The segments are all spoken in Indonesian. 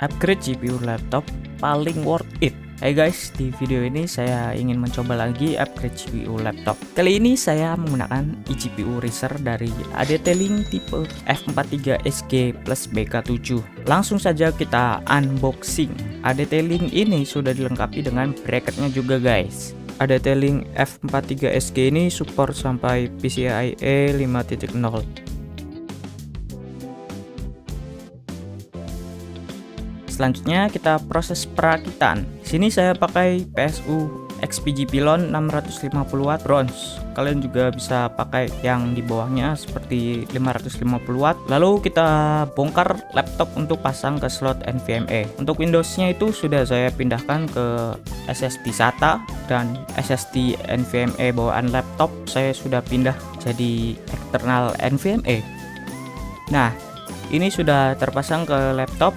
Upgrade GPU laptop paling worth it. Hai guys, di video ini saya ingin mencoba lagi upgrade GPU laptop. Kali ini saya menggunakan eGPU Razer dari ADT-Link tipe F43SG plus BK7. Langsung saja kita unboxing. ADT-Link ini sudah dilengkapi dengan bracketnya juga guys. ADT-Link F43SG ini support sampai PCIe 5.0. Selanjutnya kita proses perakitan. Sini saya pakai PSU XPG Pylon 650W bronze. Kalian juga bisa pakai yang di bawahnya seperti 550W. Lalu kita bongkar laptop untuk pasang ke slot NVMe. Untuk Windowsnya itu sudah saya pindahkan ke SSD SATA dan SSD NVMe bawaan laptop saya sudah pindah jadi eksternal NVMe. Nah, ini sudah terpasang ke laptop.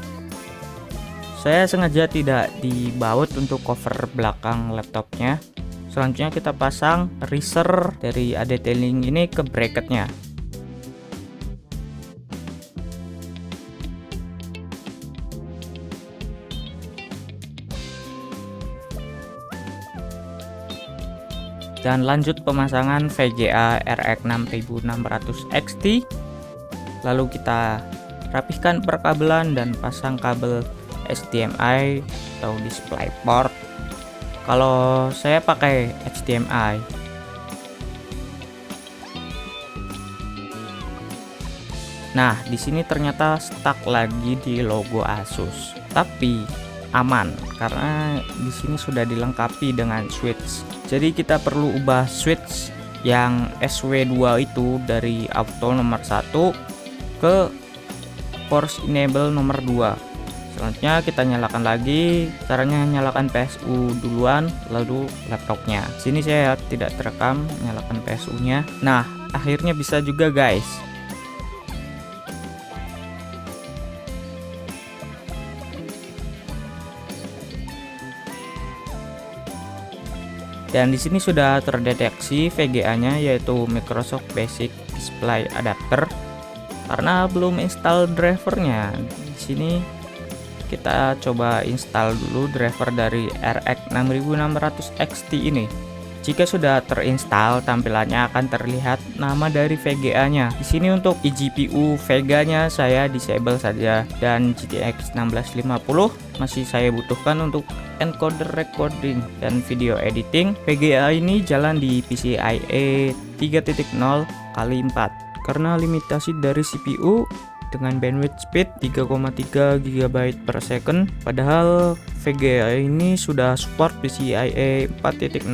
Saya sengaja tidak dibaut untuk cover belakang laptopnya. Selanjutnya kita pasang Razer dari ADT-Link ini ke bracketnya. Dan lanjut pemasangan VGA RX 6600 XT. Lalu kita rapihkan perkabelan dan pasang kabel HDMI atau DisplayPort. Kalau saya pakai HDMI. Nah, di sini ternyata stuck lagi di logo Asus. Tapi aman karena di sini sudah dilengkapi dengan switch. Jadi kita perlu ubah switch yang SW2 itu dari auto nomor 1 ke force enable nomor 2. Selanjutnya kita nyalakan lagi. Caranya nyalakan PSU duluan lalu laptopnya. Sini saya tidak terekam nyalakan PSU-nya. Nah, akhirnya bisa juga guys. Dan di sini sudah terdeteksi VGA-nya yaitu Microsoft Basic Display Adapter. Karena belum install drivernya. Di sini kita coba install dulu driver dari RX 6600 XT ini. Jika sudah terinstall, tampilannya akan terlihat nama dari VGA-nya. Di sini untuk eGPU Vega-nya saya disable saja dan GTX 1650 masih saya butuhkan untuk encoder recording dan video editing. VGA ini jalan di PCIe 3.0x4 karena limitasi dari CPU dengan bandwidth speed 3,3 GB per second, padahal VGA ini sudah support PCIe 4.0.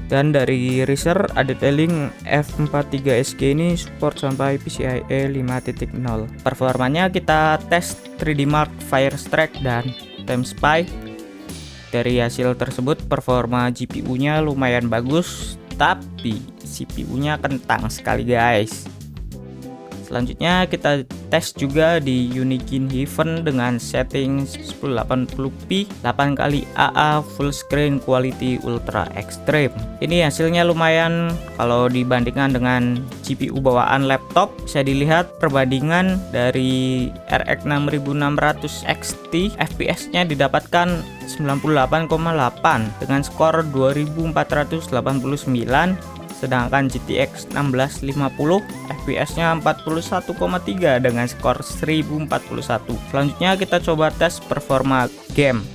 Dan dari Razer ADT-Link F43SG ini support sampai PCIe 5.0. Performanya kita tes 3D Mark, Firestrike dan TimeSpy. Dari hasil tersebut performa GPU-nya lumayan bagus, tapi CPU-nya kentang sekali guys. Selanjutnya kita tes juga di Unigine Heaven dengan setting 1080p 8x AA full screen quality ultra extreme. Ini hasilnya lumayan kalau dibandingkan dengan GPU bawaan laptop. Bisa dilihat perbandingan dari RX 6600 XT FPS-nya didapatkan 98,8 dengan skor 2489. Sedangkan GTX 1650 FPS-nya 41,3 dengan skor 1041. Selanjutnya kita coba tes performa game.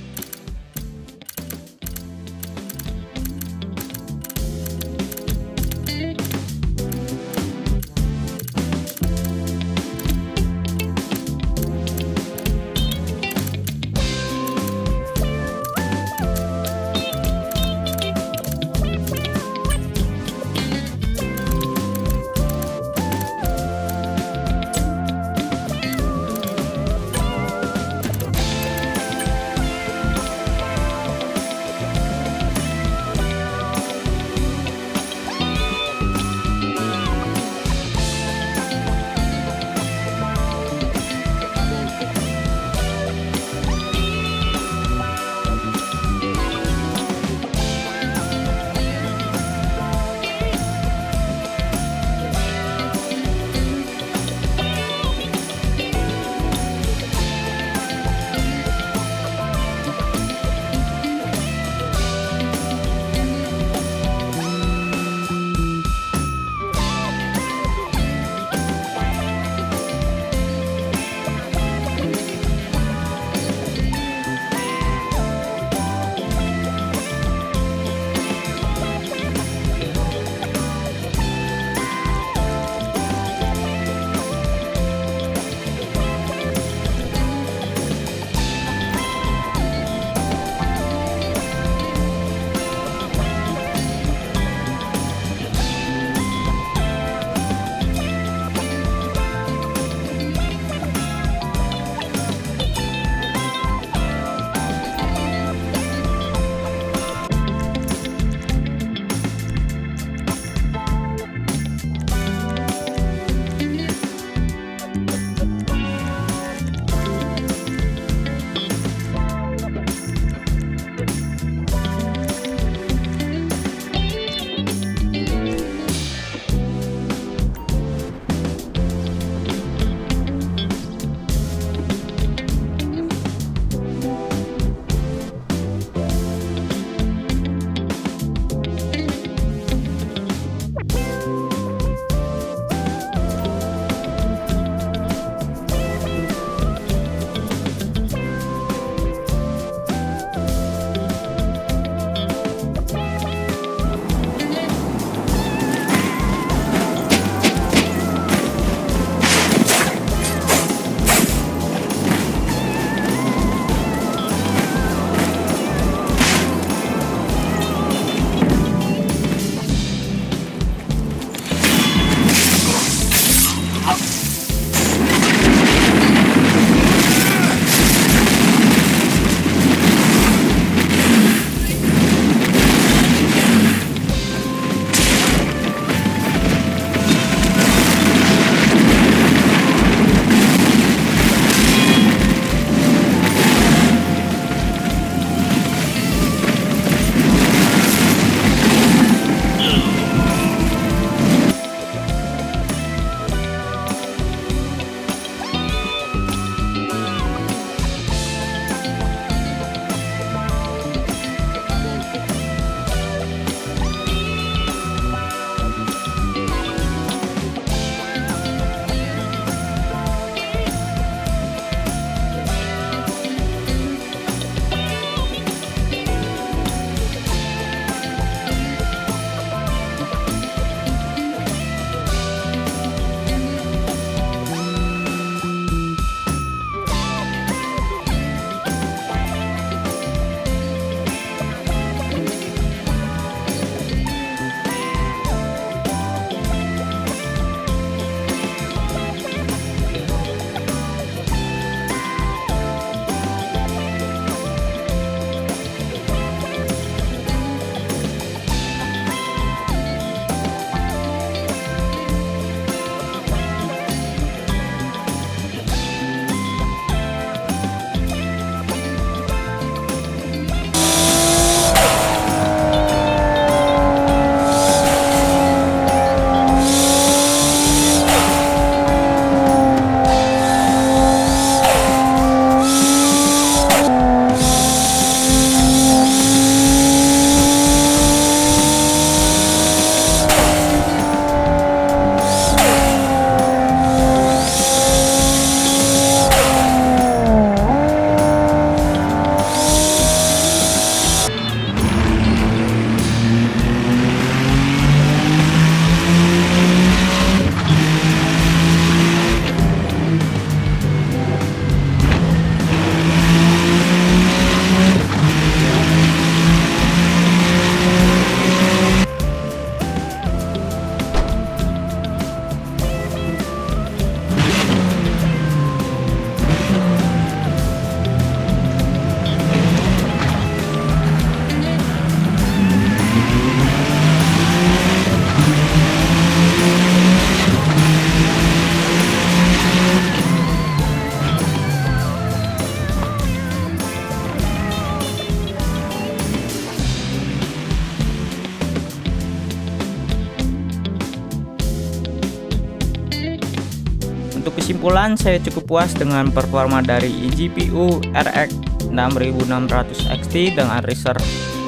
Kesimpulan, saya cukup puas dengan performa dari GPU RX 6600 XT dengan Razer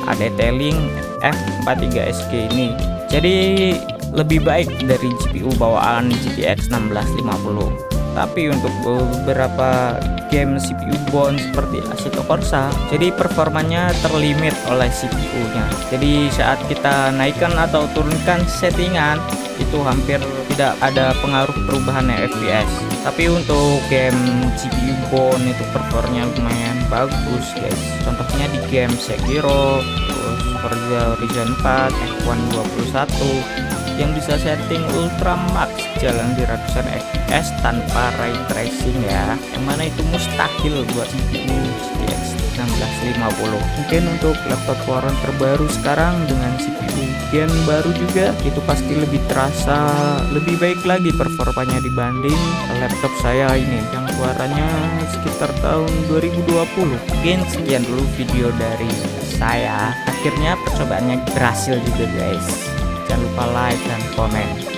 ADT Link F43SG ini. Jadi lebih baik dari GPU bawaan GTX 1650. Tapi untuk beberapa game CPU bone seperti Assetto Corsa, jadi performanya terlimit oleh CPU-nya. Jadi saat kita naikkan atau turunkan settingan, itu hampir tidak ada pengaruh perubahan FPS. Tapi untuk game GPU bone itu performanya lumayan bagus guys. Contohnya di game Sekiro, terus Forza Horizon 4, F1 21 yang bisa setting ultra max jalan di ratusan fps tanpa ray tracing ya, yang mana itu mustahil buat CPU GTX 1650. Mungkin untuk laptop keluaran terbaru sekarang dengan CPU gen baru juga, itu pasti lebih terasa lebih baik lagi performanya dibanding laptop saya ini yang keluarannya sekitar tahun 2020. Mungkin sekian dulu video dari saya. Akhirnya percobaannya berhasil juga guys. Jangan lupa like dan komen.